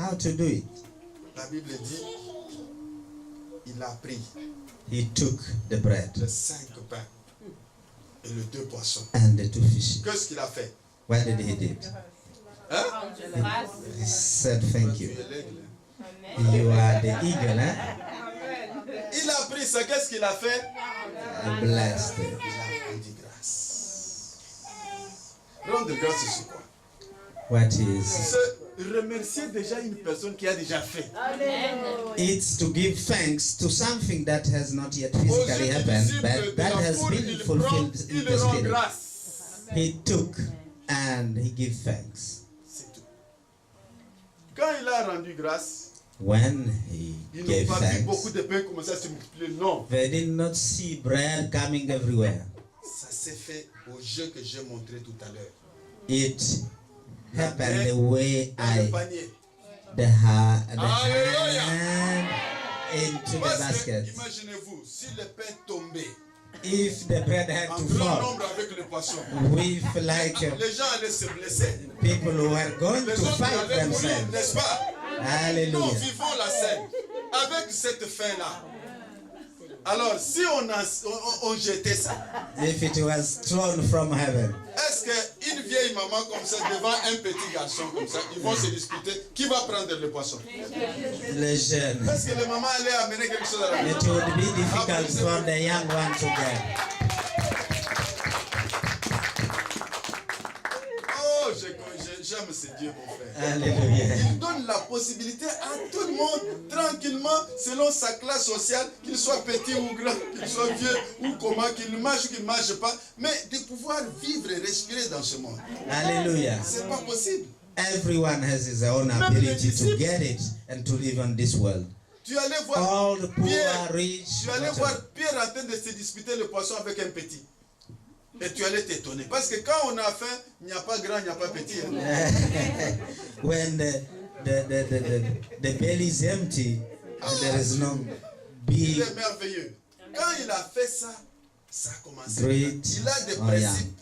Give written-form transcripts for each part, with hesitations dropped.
how to do it. La Bible dit, il a pris He took the bread les 5 pains et les 2 poissons. and the 2 fishes. Qu'est-ce qu'il a fait? What did he do? Hein? He said, thank Tu you. es l'aigle. You are the eagle, eh? Il a pris ça, qu'est-ce qu'il a fait? Blessed. Il a rendu grâce. Rendre grâce, c'est quoi? What is? C'est remercier déjà une personne qui a déjà fait. It's to give thanks to something that has not yet physically happened, but that has been fulfilled in Il the rend spirit. grâce. He took and he gave thanks. C'est tout. Quand il a rendu grâce, When he ils n'ont gave pas vu beaucoup thanks, de pain commencer à se multiplier. Non. they did not see bread coming everywhere. Ça s'est fait au jeu que j'ai montré tout à l'heure. It happened the way Dans le I panier. the hand Hallelujah. into the Parce que, basket. imaginez-vous, si le pain tombait If the bread had en to grand fall nombre avec le poisson, with like les gens allaient se blesser. people who were going Les to autres fight allaient mourir, themselves. n'est-ce pas? Nous Hallelujah. vivons la scène avec cette fin-là. Alors, si on jetait ça, If it was thrown from heaven, est-ce qu'une vieille maman comme ça, devant un petit garçon comme ça, ils vont se disputer qui va prendre le poisson? les jeunes, Est-ce que les mamans allaient amener quelque chose à la it maison? would be difficult for the young one to get. Oh, j'aime ce Dieu, mon frère. Hallelujah. Il donne la possibilité à tout le monde, tranquillement, selon sa classe sociale, qu'il soit petit ou grand, qu'il soit vieux ou comment, qu'il marche ou qu'il ne marche pas, mais de pouvoir vivre et respirer dans ce monde. Hallelujah. C'est pas possible. Everyone has his own Même ability les to disciples. get it and to live on this world. Tu allais voir All the poor, Pierre, rich, tu allais whatever. voir Pierre en train de se disputer le poisson avec un petit. Et tu allais t'étonner. Parce que quand on a faim, il n'y a pas grand, il n'y a pas petit. Hein. When the belly is empty, there is no Il big. est merveilleux. Quand il a fait ça, ça a commencé. Great. Il a des Oh, yeah. principes.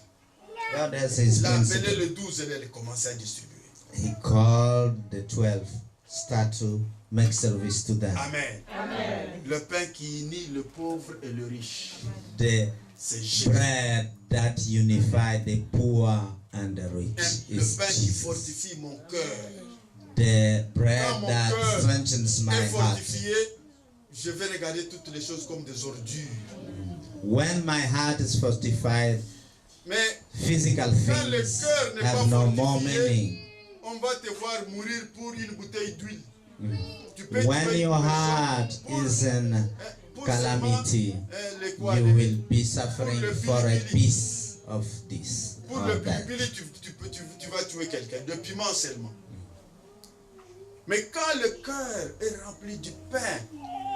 God has his Il a appelé principle. le 12 et il a commencé à distribuer. He called the 12, start to make service to them. Amen. Le pain qui unit le pauvre et le riche. The C'est Jésus. bread that unified the poor and the rich Le is pain qui Jesus. fortifie mon cœur. The bread Quand mon that cœur strengthens my est heart. fortifié, je vais regarder toutes les choses comme des ordures. When my heart is fortified, Mais physical quand le things cœur n'est pas have no more fortifié, meaning. on va te voir mourir pour une bouteille d'huile. Tu peux When tuer your une heart personne is in pour calamity, seulement, les quoi, you les- will be suffering for a piece of this Pour or le that. pilipili, tu vas tuer quelqu'un. De piment seulement. Mais quand le cœur est rempli du pain,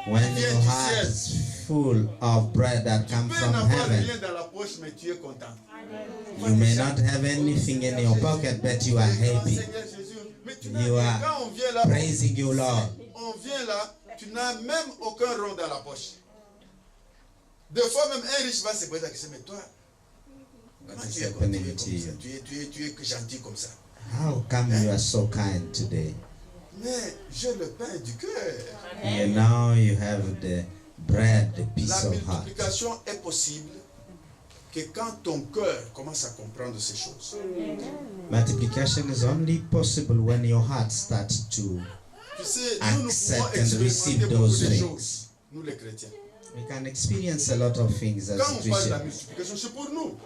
When vient your du heart ciel, is full of bread that tu comes peux from n'avoir heaven, rien dans la poche, mais tu es content. you may not have anything in your pocket, but you are happy, Seigneur Jésus, mais tu n'as You rien. are Quand on vient là, praising you, Lord. on vient là, tu n'as même aucun rond dans la poche. Des fois, même un riche va se poser la question, mais toi, comment What is tu es happening comme to ça? you? Tu es gentil comme ça. How come you are so kind today? Mais j'ai le pain du cœur. You know you have the bread, the La piece of heart. multiplication est possible que quand ton cœur commence à comprendre ces choses. Multiplication is only possible when your heart starts to. Tu sais, nous Accept pouvons and expérimenter receive beaucoup those de things. choses, nous les chrétiens. We can experience a lot of things as Quand on parle de la Christians. multiplication, c'est pour nous.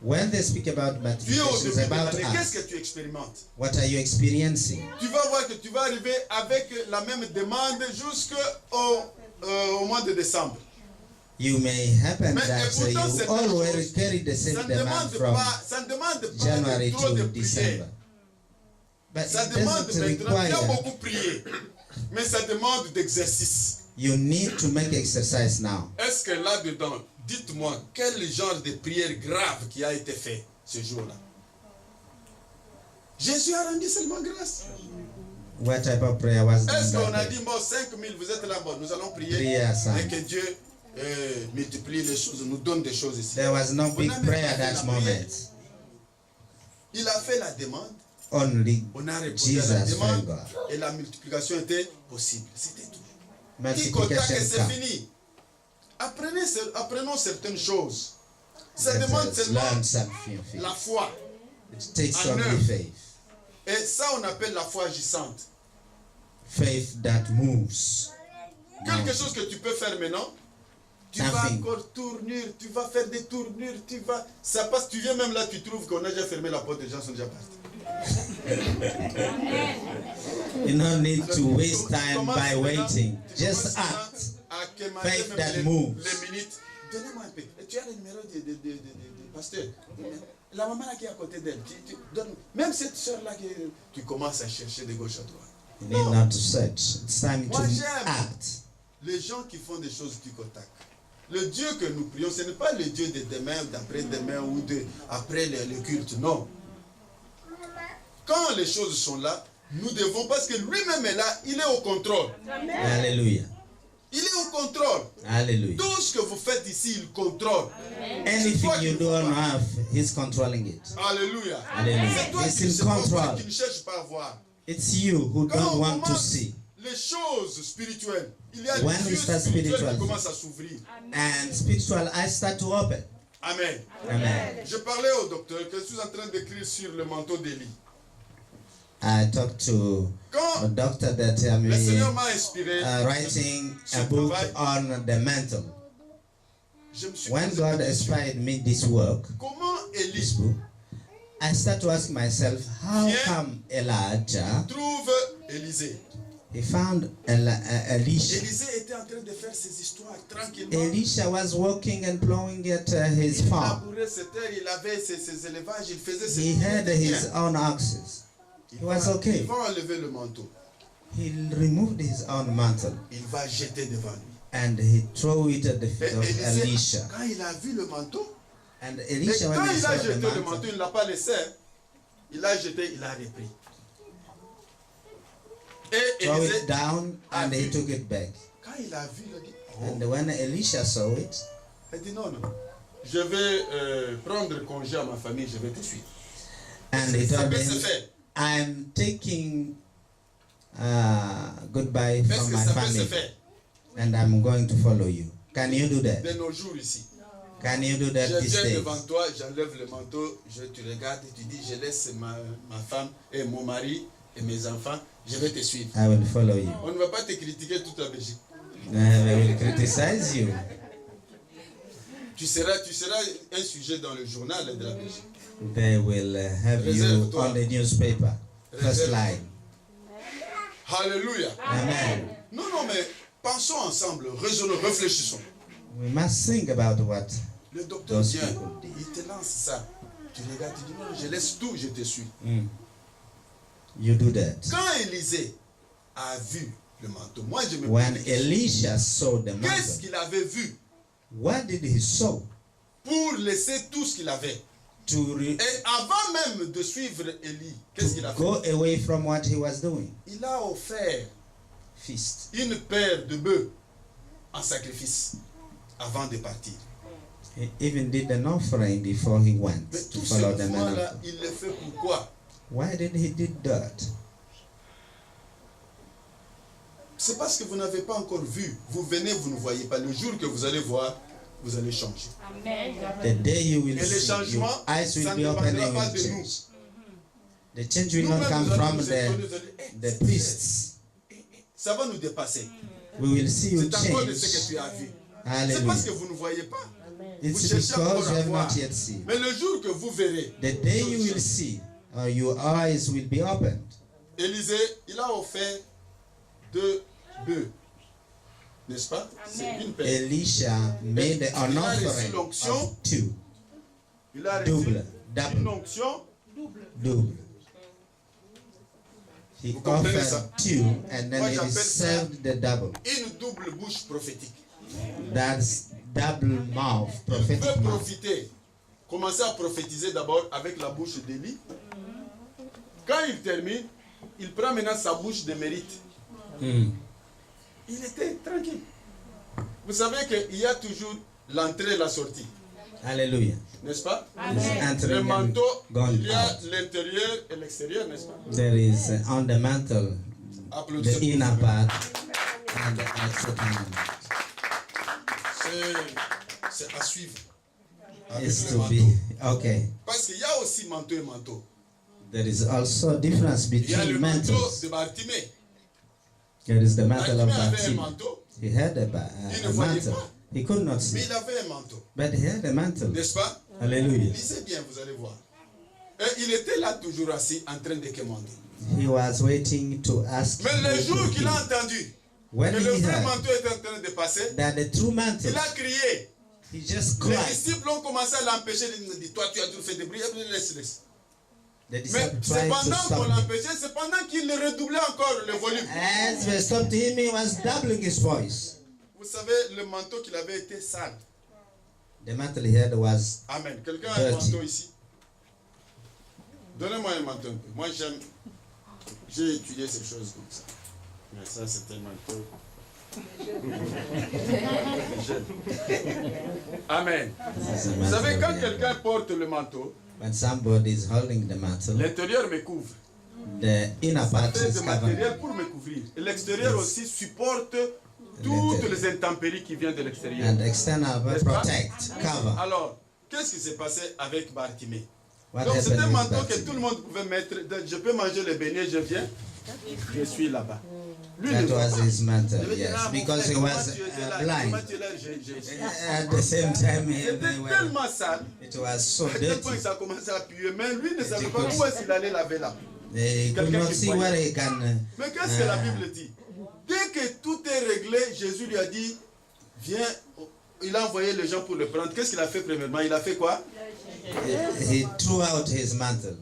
When they speak about Tu es au multiplication, début it's de about l'année, qu'est-ce us. que tu expérimentes? What are you experiencing? Tu vas voir que tu vas arriver avec la même demande jusqu'au mois de décembre. You may happen Mais that pourtant, you c'est always chose. carry the same Ça ne demand demande from pas, ça ne demande pas January trop de to prière. December. But Ça it demande doesn't maintenant, il y a require. beaucoup prié, mais ça demande d'exercice. You need to make exercise now. Est-ce que là-dedans, dites-moi, quel genre de prière grave qui a été fait ce jour-là? Jésus a rendu seulement grâce. What type of prayer was Est-ce done qu'on a that dit, day? bon, 5000, vous êtes là, bon, nous allons prier Prier et que Dieu multiplie les choses, nous donne des choses ici. There was no On big a même prayer pas at fait that la moment. prière. Il a fait la demande. only On a répondu à la Jesus demande found God. et la multiplication était possible. C'était tout. Multiplication C'est come. fini. Apprenons certaines choses. Ça Let demande us seulement learn something. la foi. It takes en only œuvre. faith. Et ça, on appelle la foi agissante. Faith that moves. Quelque chose que tu peux faire maintenant. Tu vas Something. encore tourner, tu vas faire des tournures, ça passe, tu viens même là, tu trouves qu'on a déjà fermé la porte, les gens sont déjà partis. You don't need to waste time Commence by maintenant, waiting. tu Just commences act. à quémander Faith même that moves. les minutes. Donnez-moi un peu. Et tu as le numéro de pasteur. La maman là qui est à côté d'elle. Tu donnes, même cette soeur-là, tu commences à chercher de gauche à droite. You need not to search. It's time to Moi, j'aime. act. Les gens qui font des choses du contact. Le Dieu que nous prions, ce n'est pas le Dieu de demain, d'après-demain ou après le culte, non. Quand les choses sont là, nous devons, parce que lui-même est là, il est au contrôle. Hallelujah. Il est au contrôle. Hallelujah. Tout ce que vous faites ici, il contrôle. Anything you do on earth, He's controlling it. Alléluia. Hallelujah. C'est toi He's qui ne in sais pas voir, control. qui ne cherche pas à voir. It's you who Quand don't on want to commence see. les choses spirituelles, il y a When des we yeux start spirituels spiritual qui commencent à s'ouvrir. And spiritual eyes start to open. Amen. Amen. Je parlais au docteur que je suis en train d'écrire sur le manteau d'Élie. I talked to a Quand doctor that le Seigneur m'a inspiré, writing a book on the mantle. je me suis When posé God la question, inspired me this work, comment this Élie book, I start to ask myself, how come Elijah trouve Élisée? he found Elisha? Élisée était en train de faire ses histoires tranquillement. Elisha was working and plowing at his Il farm. labourait ses terres, il avait ses élevages, il faisait ses He had his own oxes. He was okay. Il va enlever le manteau. He removed his own mantle Il va jeter devant lui. and he threw it at the Et feet of Élisée, Elisha. quand il a vu le manteau, And et Elisha, quand when he il saw a the jeté le mantle, manteau, il ne l'a pas laissé. Il a jeté, il a repris. Et throw Élisée, it down and he took it back. quand il a vu, il a dit, And when Elisha saw it, il dit non, non. Je vais prendre congé à ma famille, je vais te suivre. and he Ça told peut se him, faire. I'm taking goodbye Est-ce from que my ça peut se family faire and I'm going to follow you. Can you do that? de nos jours ici? Can you do that Je these viens days? devant toi, j'enlève le manteau, je te regarde et tu dis, je laisse ma femme et mon mari et mes enfants, je vais te suivre. I will follow you. On ne va pas te critiquer toute la Belgique. I will criticize you. Tu seras un sujet dans le journal de la Belgique. They will have you Réserve-toi. on the newspaper, first Réserve-toi. line. Alléluia. Amen. Non, non, mais pensons ensemble, raisonnons, réfléchissons. We must think about what Le docteur those vient, people did. il te lance ça. Tu regardes, tu dis non, je laisse tout, je te suis. You do that. Quand Élisée a vu le manteau, moi je me pose When des questions. Elisha saw the Qu'est-ce mantle, qu'il avait vu what did he saw? pour laisser tout ce qu'il avait? Et avant même de suivre Élie, qu'est-ce qu'il a fait? Go away from what he was doing. Il a offert Feast. une paire de bœufs en sacrifice avant de partir. He even did an offering before he went Mais to tout ce follow the mouvement-là, man. il le fait pourquoi? Why did he did that? C'est parce que vous n'avez pas encore vu. Vous venez, vous ne voyez pas. Le jour que vous allez voir, vous allez changer. Amen. The day you will Et le see, changement, your eyes will ça be ne open dépendra and pas will de nous. change. The change will not Nous-mêmes, come nous allons from nous étonner, vous allez, the c'est priests. ça va nous dépasser. We will see you C'est encore de ce que change. tu as vu. C'est Hallelujah. parce que vous ne voyez pas. It's cherchez because encore you à have voir. not yet seen. Mais le jour que vous verrez, The day you will see, your eyes will be opened. Élisée, il a offert 2 bœufs. N'est-ce pas? C'est une paire. Elisha made an Il a reçu offering l'onction. of two, Il a reçu double, une double, onction. double. He Vous comprenez ça? offered two, and then Moi, he j'appelle ça served the double. Une double bouche prophétique. That's double mouth, Il prophetic peut mouth. profiter. Commencer à prophétiser d'abord avec la bouche d'Élie. Quand il termine, il prend maintenant sa bouche de mérite. Il était tranquille. Vous savez qu'il y a toujours l'entrée et la sortie. Hallelujah. N'est-ce pas? Le manteau, il y a l'intérieur et l'extérieur, n'est-ce pas? There is on the mantle, the inner part and the outer part. C'est à suivre. It's to be okay. Parce qu'il y a aussi manteau et manteau. There is also a difference Il y a le between manteau mantles. de Bartimée. There is the mantle of Bartimée avait un Bartimaeus. manteau, He had a il ne voyait mantle. pas, He could not mais see, il avait un manteau. but he had a mantle. N'est-ce pas? Hallelujah. Lisez bien, vous allez voir. Et il était là toujours assis en train de commander. He was waiting to ask. Mais le jour qu'il a entendu When que le he vrai heard manteau était en train de passer, that the true mantle, il a crié. he just Les cried. disciples ont commencé à l'empêcher. Il dit, toi tu as tout fait de bruit, laisse. The Mais disciples c'est tried to pendant qu'on stop him. l'empêchait, c'est pendant qu'il redoublait encore le volume. As they stopped him, he was doubling his voice. Vous savez, le manteau qu'il avait été sale. The mantle he had was Amen. Quelqu'un a un dirty. manteau ici? Donnez-moi un manteau un peu. Moi, j'ai étudié ces choses comme ça. Mais ça, c'est un manteau. Amen. This is a Vous mantle savez, of quand the quelqu'un elder. porte le manteau, When somebody is holding the mantle, l'intérieur me couvre. the inner Ça part fait is de covered. matériel pour me couvrir. Et l'extérieur aussi supporte toutes les intempéries qui viennent de l'extérieur. And external N'est-ce pas? protect, cover. Alors, qu'est-ce qui s'est passé avec Bartimée? What Donc c'est un happened manteau with que tout le monde pouvait mettre. Donc, je peux manger le beignet, je viens. Je suis là-bas. Lui, That ne voit was pas. his mantle, Je vais dire, yes, ah, mon because frère, he comment was tu étais là? blind. Comment tu es là? Je suis. At the same time, C'était tellement sale. it was so À quel point dirty. ça a commencé à puer. Mais lui ne savait It pas could- où est-ce qu'il allait laver là. He could Quelqu'un not qui see voyait. where he can. Mais qu'est-ce que la Bible dit? Dès que tout est réglé, Jésus lui a dit, viens. Il a envoyé les gens pour le prendre. Qu'est-ce qu'il a fait premièrement? Il a fait quoi? He threw out his mantle.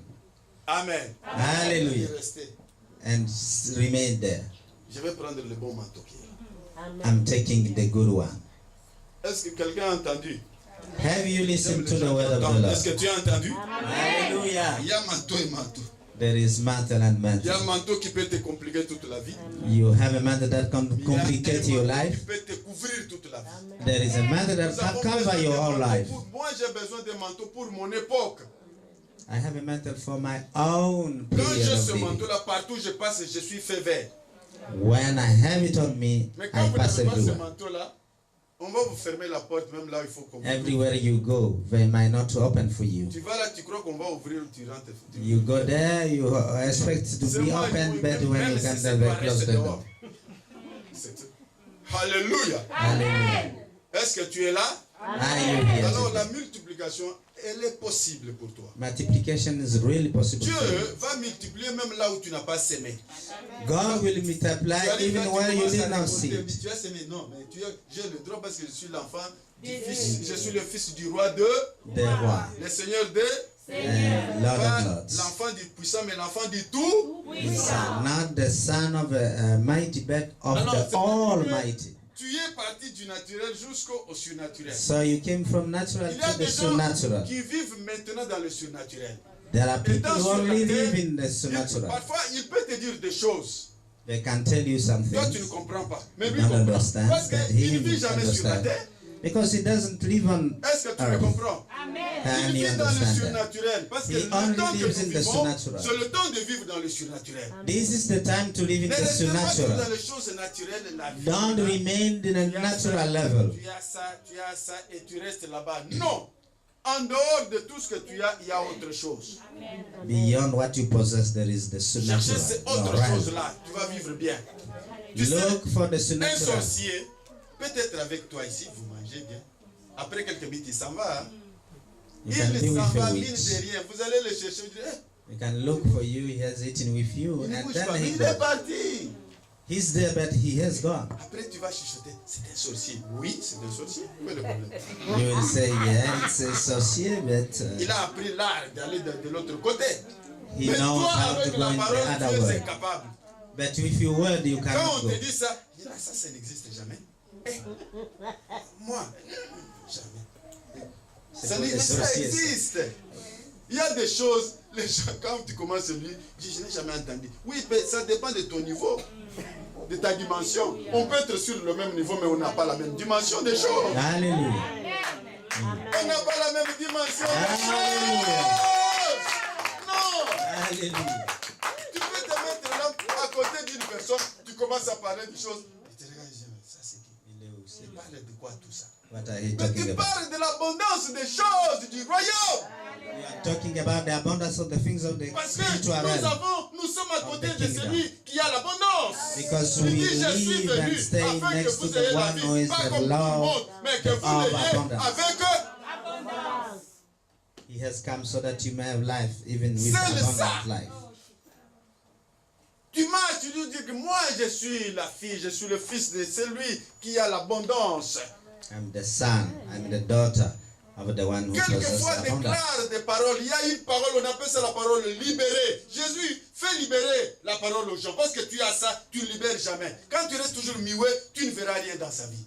Amen. Hallelujah. Il est resté. And remained there. Je vais prendre le bon manteau qui est là. I'm taking the good one. Est-ce que quelqu'un a entendu? Have you listened to the J'aime les word gens of qui the entendent. Lord? Est-ce que tu as entendu? Hallelujah. Il y a manteau et manteau. There is mantle and Il y a mantle. un manteau qui peut te compliquer toute la vie. You have a mantle that can Il y a un complicate your manteau life. qui peut te couvrir toute la vie. There is a mantle that Nous can avons cover besoin your d'un whole manteau life. moi, j'ai besoin d'un manteau pour mon époque. I have a mantle for my own Quand period j'ai of ce living. manteau-là, partout où je passe, je suis fait vert. When I have it on me, Mais I quand vous pass n'avez pas ce everywhere. manteau-là, on va vous fermer la porte, même là, il faut qu'on Everywhere you go, they might not open for you. Tu vas là, tu crois qu'on va ouvrir, tu rentres. You go there, you expect to be Seulement, open, il but faut- when même you si come c'est there, pas they close resté the dehors. door. Alléluia. Hallelujah. Est-ce que tu es là? Are you here Alors la today? multiplication, elle est possible pour toi. Multiplication is really possible Dieu for you. va multiplier même là où tu n'as pas semé. God will multiply Tu arrives là, even tu where you commences did à not récolter, see mais it. tu as semé. Non, mais j'ai le droit parce que je suis l'enfant du fils. Je suis le fils du roi de, The roi, le Seigneur de, Lord pas of Lords. l'enfant du puissant, mais l'enfant du tout. Not the son of a mighty, but of Alors, the c'est pas que Almighty. Tu es parti du naturel jusqu'au surnaturel. So you came from natural Il y a to des the gens supernatural. qui vivent maintenant dans le surnaturel. There are Et people dans who sur only la terre, live in the supernatural. parfois, il peut te dire des choses. They can tell you Toi, tu ne something comprends pas. Mais lui You don't comprend. understand, Parce but qu'il ne he vit jamais sur la understand. terre. because he doesn't live on Est-ce que tu me earth. comprends? Can Il you vit dans le understand that? surnaturel. Parce que He le only temps que lives nous in the vivons, supernatural. c'est le temps de vivre dans le surnaturel. This is the time to live in Ne the restez pas que dans supernatural. les choses naturelles. La vie. Don't remain in a Tu as natural ça, level. tu as ça et tu restes là-bas. Non. En dehors de tout ce que tu as, il y a autre chose. Beyond what you possess, there is the Cherchez supernatural. ces Your autres realm. choses-là. Tu vas vivre bien. Tu sais, Look for the un supernatural. sorcier, peut-être avec toi ici, vous mangez bien. Après quelques minutes, il s'en va. Hein? You can be Il s'en with va, a mine de witch. rien. Vous allez le chercher, vous direz, You can look for you. He has eaten with you, il ne and bouge then pas. he Il est goes. parti. He's there, but he has gone. Après, tu vas chuchoter, c'est un sorcier. Oui, c'est un sorcier. Où est le problème? You will say, yeah, it's a sorcier, but Il a appris l'art d'aller de l'autre côté. he Mais knows toi, how to avec go la in the parole, other tu es way. incapable. But with your word, you Quand cannot on go. te dit ça, il dit, ah, ça n'existe jamais. Eh, moi, jamais. C'est Ça, pour les ça sorciers, ça. existe. Il y a des choses, les gens, quand tu commences à lire, dis, je n'ai jamais entendu. Oui, mais ça dépend de ton niveau, de ta dimension. On peut être sur le même niveau, mais on n'a pas la même dimension des choses. Hallelujah. On n'a pas la même dimension. Non. Alléluia. Tu peux te mettre là à côté d'une personne, tu commences à parler des choses. Et tu regardes, ça c'est qui? Tu parles de quoi tout ça? What are you Mais talking tu about? parles de l'abondance des choses du royaume. We are talking about the abundance of the things of the Parce que spiritual realm. nous sommes à côté de celui qui a l'abondance. Because Il we dit, je suis live and venu stay afin que next to vous ayez the la one who vie, is pas the comme tout le Lord monde, mais que vous of l'ayez abundance. avec He has come so that you may have life, even with C'est le abundant ça. life. tu marches, tu lui dis que moi je suis la fille, je suis le fils de celui qui a l'abondance. I'm the son, I'm the daughter of the one who possesses Quelquefois abundance. déclare des paroles. Il y a une parole, on appelle ça la parole libérée. Jésus fait libérer la parole aux gens. Parce que tu as ça, tu ne libères jamais. Quand tu restes toujours muet, tu ne verras rien dans sa vie.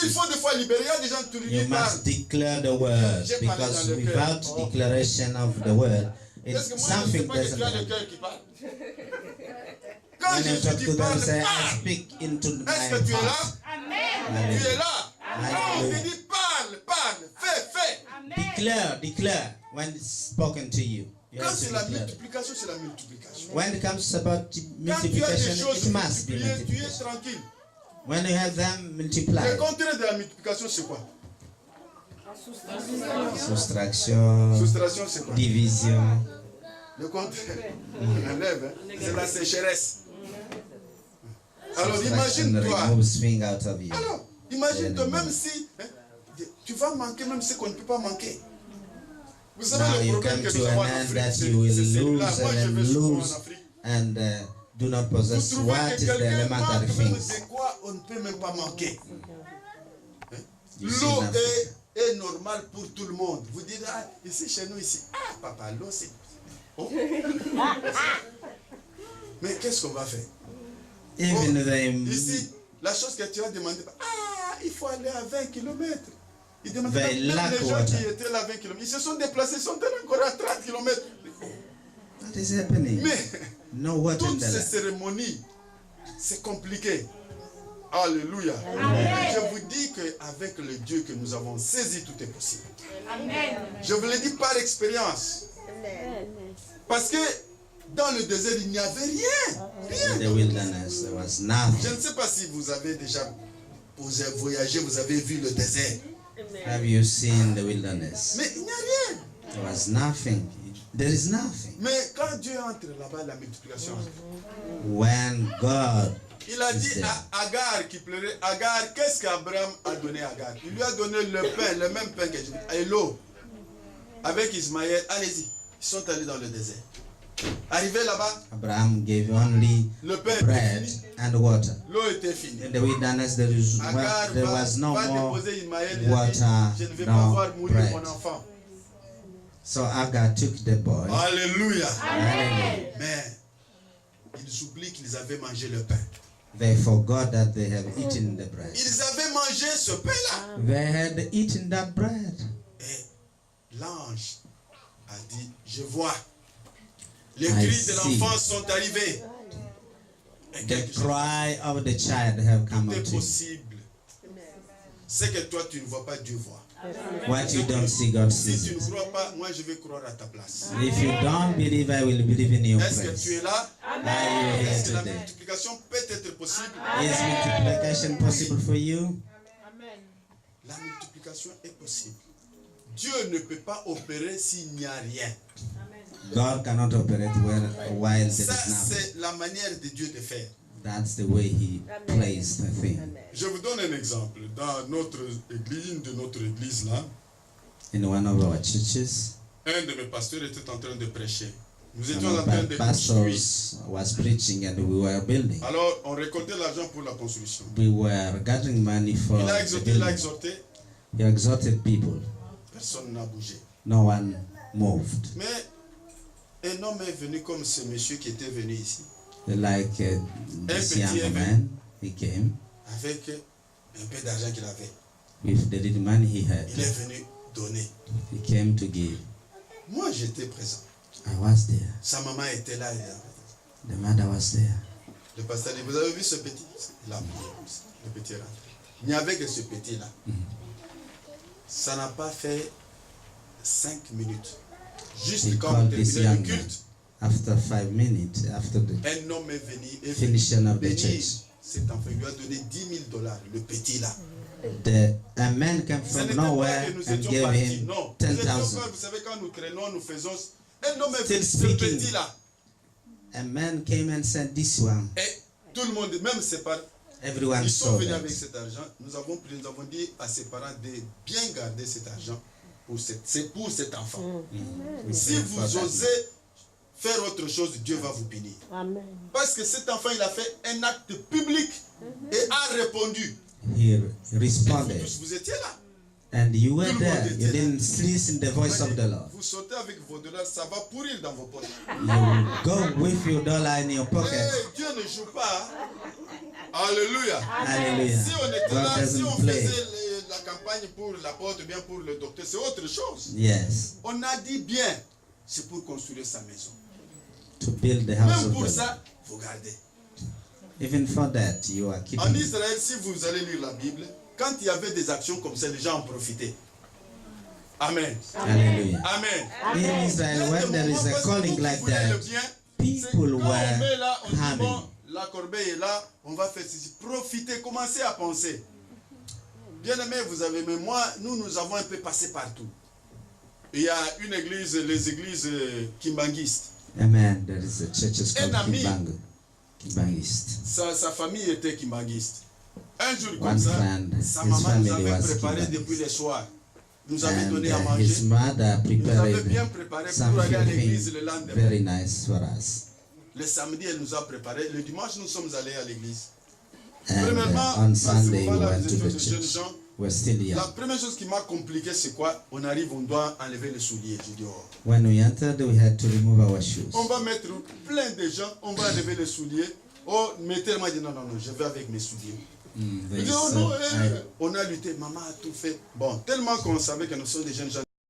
Il faut des fois libérer. Il y a des gens qui You lui parlent. must declare the word, J'ai parlé because dans le cœur. without declaration of the word, Est-ce que it's moi je ne sais something pas que doesn't tu as le happen. cœur qui parle? Quand When you Jésus talk dit to them, parle, say, I parle. speak into my Est-ce que tu es là? heart. Tu es là? Non, Hallelujah. il dit parle, parle, fais. Declare when it's spoken to you. You Quand have to c'est la declare. multiplication, c'est la multiplication. When it comes about Quand tu as des multiplication, choses it must be multipliées, tu es multiplication. tranquille. When you have them Le multiplied, contraire de la multiplication, c'est quoi? soustraction, Soustraction, c'est quoi? division. Le contraire, on enlève, hein. C'est la sécheresse. Alors Soustraction imagine-toi. removes things out of you. Alors, imagine-toi, même si hein, tu vas manquer, même ce qu'on ne peut pas manquer. Vous savez Now le you problème come que to nous avons en an end Afrique, that c'est you will celui-là. lose Moi, je and vais then souvent en lose Afrique. and do not Vous possess. trouvez What que is the quelqu'un elementary manque même things? de quoi on ne peut même pas manquer. Hein? You see L'eau nothing. est normale pour tout le monde. Vous dites, ah, ici chez nous, ici, ah papa, l'eau c'est... Oh. Mais qu'est-ce qu'on va faire? Even Ici, la chose que tu as demandé, ah, il faut aller à 20 km. Ils demandaient They même lack les gens water. qui étaient là à 20 km. Ils se sont déplacés, ils sont allés encore à 30 km. what is happening? Mais No water in toutes the ces land. cérémonies, c'est compliqué. Alléluia. Je vous dis qu'avec le Dieu que nous avons saisi, tout est possible. Je vous le dis par expérience. Parce que dans le désert, il n'y avait rien. In the wilderness, there was Je nothing. ne sais pas si vous avez déjà voyagé, vous avez vu le désert. Have you seen the wilderness? Mais il n'y a rien. There was nothing. There is nothing. Mais quand Dieu entre là-bas, la multiplication. When God, Il a dit à Agar qui pleurait, Agar, qu'est-ce qu'Abraham a donné à Agar? Il lui a donné le pain, le même pain que je dis, et l'eau. Avec Ismaël, allez-y. Ils sont allés dans le désert. Arrivé là-bas, Abraham gave only le pain était bread fini, and water. l'eau était finie. In the wilderness, there Agar was no va more déposer Ismaël et il a dit, water, je ne vais pas no voir mourir bread. mon enfant. So Agar took the boy. Alléluia. Hallelujah. Mais ils oublient qu'ils avaient mangé le pain. They forgot that they have eaten the bread. Ils avaient mangé ce pain-là. They had eaten that bread. Et l'ange a dit, je vois. Les I cris de see. l'enfant sont arrivés. Et The quelque chose cry of the child have come est up to you. possible. C'est que toi, tu ne vois pas, Dieu voit. What you don't see, God Si sees tu ne it. crois pas, moi je vais croire à ta place. If you don't believe, I will believe in your Est-ce que tu es place. là? Are you here Est-ce que la today? multiplication peut être possible? Is multiplication possible for you? La multiplication est possible. Dieu ne peut pas opérer s'il n'y a rien. God cannot operate while there Ça, is nothing. c'est la manière de Dieu de faire. That's the way He plays the thing. Je vous donne un exemple. Dans notre église, une de notre église là, In one of our churches, un de mes pasteurs était en train de prêcher. Nous one étions en of train our de construire. pastors was preaching and we were building. Alors, on récoltait l'argent pour la construction. We were gathering money for Il a the exhorté, il a building. exhorté. He exhorted people. Personne n'a bougé. No one moved. Mais un homme est venu comme ce monsieur qui était venu ici, Like this petit young événement. man, he came avec un peu d'argent qu'il avait. with the little money he had. Il est venu donner. He came to give. Moi, j'étais présent. I was there. Sa maman était là. The mother was there. Le pasteur dit, vous avez vu ce petit? Il a prié. Le petit est rentré. Il n'y avait que ce petit-là. Ça n'a pas fait 5 minutes. Juste He quand on called this terminait le young man. culte, After 5 minutes, after the un homme est venu et finishing of the bénir church, cet enfant. Il lui a donné $10,000, le petit là. a man came Ce from n'était pas nowhere que nous and étions gave partis, him non. Nous étions 10,000. pas, vous savez, quand nous traînons, nous faisons. Un homme est Still venu, ce speaking. petit là. A man came and said, "This one." Et tout le monde, même ses parents, Everyone ils sont saw venus that. avec cet argent. Nous avons dit à ses parents de bien garder cet argent c'est pour cet enfant. We Si prayed vous for that. osez faire autre chose, Dieu va vous bénir. Amen. Parce que cet enfant, il a fait un acte public et a répondu. He Et vous responded, tous, vous étiez là. and you were Tout le there. monde You était là. didn't listen the voice of the Lord. Vous sautez avec vos dollars, ça va pourrir dans vos poches. You go with your dollar in your pocket. Hey, Dieu ne joue pas. Alléluia. Hallelujah. Si on était God là, si on doesn't play. faisait la campagne pour l'apôtre, bien pour le docteur, c'est autre chose. Yes, On a dit bien, c'est pour construire sa maison. to build the house Même of pour God. ça, il faut garder. Even for that, you are En keeping. Israël, si vous allez lire la Bible, quand il y avait des actions comme ça, les gens en profitaient. Amen. Hallelujah. Amen. In Israel, when there is a calling like that, people Quand on met were là, on dit harming. bon, la corbeille est là, on va faire ceci. Profitez, commencez à penser. Bien aimé, vous avez, mais moi, nous avons un peu passé partout. Il y a une église, les églises kimbanguistes. Amen. There is a church called Un ami. Kimbangist. Sa famille était kimbanguiste. Un jour comme One ça, friend, sa his maman nous family avait was préparé Kimbangist. depuis le soir. Nous avait And donné à his manger. mother Nous avait bien prepared préparé pour aller à l'église le something lendemain. very nice for us. Le samedi, elle nous a préparé. Le dimanche, nous sommes allés à l'église. And Premièrement, on à ce Sunday we moment-là, went nous to étions the des jeunes church. gens. We're still La young. première chose qui m'a compliqué, c'est quoi? On arrive, on doit enlever les souliers. J'ai dit, oh. When we entered, we had to remove our shoes. On va mettre plein de gens, on va enlever les souliers. Oh, mettez-moi, dit non, je vais avec mes souliers. They Je dis, oh said, non, on a lutté, maman a tout fait. Bon, tellement qu'on savait que nous sommes des jeunes gens,